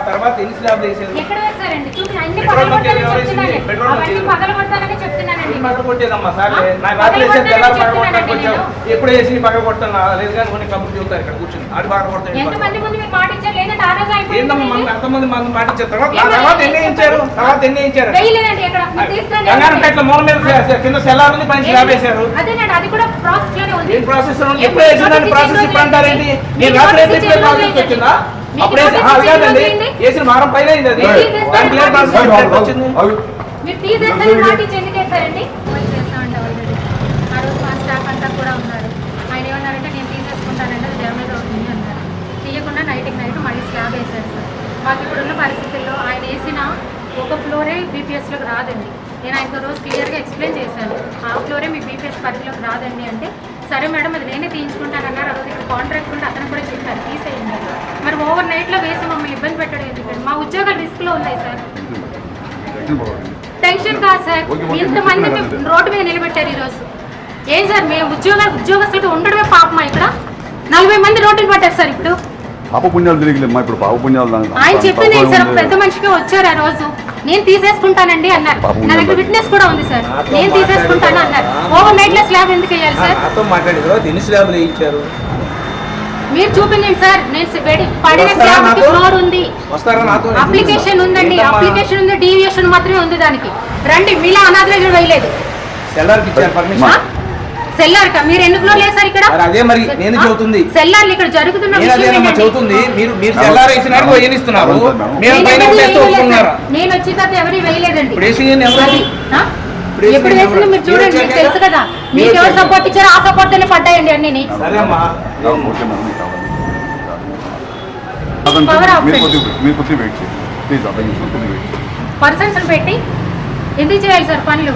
తర్వాత ఎన్ని స్లాబ్లు వేసారు? ఎక్కడ వేసారండి? చూపి అన్ని పెట్రోల్ బంక్ ఎవరేసింది? పెట్రోల్ బంక్ పగలగొడతానని చెప్తున్నానండి. పగలగొట్టేదమ్మా సార్లే. నాకు రాత్రి వేసారు, తెల్లారి పగలగొట్టడానికి వచ్చావు. ఎప్పుడు వేసి పగలగొట్టాను లేదు కానీ కొన్ని కబుర్లు చెబుతారు ఇక్కడ కూర్చొని. ఆడి పగలగొడతాను. ఎంతమంది ముందు మీరు మాట ఇచ్చారు? లేదంటే ఆ రోజు అయిపోయింది. ఏందమ్మా అంతమంది మంది మాట ఇచ్చారు? తర్వాత ఎన్ని ఇచ్చారు? వేయలేదండి ఎక్కడ. మీరు తీసుకురండి. గంగారంపేటలో మూల మీద కింద సెల్లార్ ఉంది, పైన స్లాబ్ వేశారు. అదేనండి, అది కూడా ప్రాసెస్ లోనే ఉంది. ఏం ప్రాసెస్ ఎప్పుడు వేసిందని ప్రాసెస్ ఇప్పుడు అంటారేంటి? నేను రాత్రి వేసి ప్రాసెస్ వచ్చిందా? అప్పుడే కాదండి, వేసిన వారం పైన అయింది అది. దాంట్లో వచ్చింది. మీరు తీసేస్తే మాట ఇచ్చి ఎందుకు వేస్తారండి? చేస్తామండి ఆల్రెడీ. ఆ రోజు మా స్టాఫ్ అంతా కూడా ఉన్నారు. ఆయన ఏమన్నారంటే నేను తీసేసుకుంటానంటే అది డ్యామేజ్ అవుతుంది అన్నారు. తీయకుండా నైట్కి నైట్ మళ్ళీ స్లాబ్ వేశారు సార్. మాకు ఇప్పుడున్న పరిస్థితుల్లో ఆయన వేసిన ఒక ఫ్లోరే బీపీఎస్లోకి రాదండి. నేను ఆయనకు రోజు క్లియర్గా ఎక్స్ప్లెయిన్ చేశాను. ఆ ఫ్లోరే మీ బీపీఎస్ పరిధిలోకి రాదండి అంటే, సరే మేడం అది నేనే తీయించుకుంటానన్నారు. ఆ రోజు ఇక్కడ కాంట్రాక్ట్ ఉంటే అతను కూడా చెప్పారు తీసేయండి. మరి ఓవర్ నైట్లో వేసి మమ్మల్ని ఇబ్బంది పెట్టడం ఎందుకండి? మా ఉద్యోగాలు రిస్క్లో ఉన్నాయి సార్. టెన్షన్ కాదు సార్, ఇంతమంది రోడ్డు మీద నిలబెట్టారు ఈరోజు. ఏం సార్ మేము ఉద్యోగస్తులకి ఉండడమే పాపమా? ఇక్కడ 40 మంది రోడ్డులు పట్టారు సార్. ఇప్పుడు పాపపుణ్యాలు తిరిగిలేమ్మా. ఇప్పుడు పాపపుణ్యాలు ఆయన చెప్పింది సార్. ఒక పెద్ద మనిషిగా వచ్చారు ఆ రోజు, నేను తీసేసుకుంటానండి అన్నారు. నా దగ్గర విట్నెస్ కూడా ఉంది సార్. నేను తీసేసుకుంటాను అన్నారు. ఓవర్ నైట్ లో స్లాబ్ ఎందుకు వేయాలి సార్? మీరు చూపించండి సార్. నేను పడిన స్లాబ్ ఫ్లోర్ ఉంది, అప్లికేషన్ ఉందండి. అప్లికేషన్ ఉంది, డీవియేషన్ మాత్రమే ఉంది దానికి. రండి, మీలా అనాథ దగ్గర వేయలేదు. సెల్లార్ కా మీరు ఎన్ని ఫ్లోర్లు వేసారు ఇక్కడ? అదే మరి నేను చెబుతుంది. సెల్లార్లు ఇక్కడ జరుగుతున్న చెబుతుంది. మీరు సెల్లార్ వేసినారు, వేయిస్తున్నారు. నేను వచ్చిన తర్వాత ఎవరు వేయలేదండి. ఎప్పుడు వేసింది మీరు చూడండి, మీకు తెలుసు కదా. మీకు ఎవరు సపోర్ట్ ఇచ్చారో ఆ సపోర్ట్ తోనే పడ్డాయండి అన్ని. పర్సన్స్ పెట్టి ఎందుకు చేయాలి సార్ పనులు?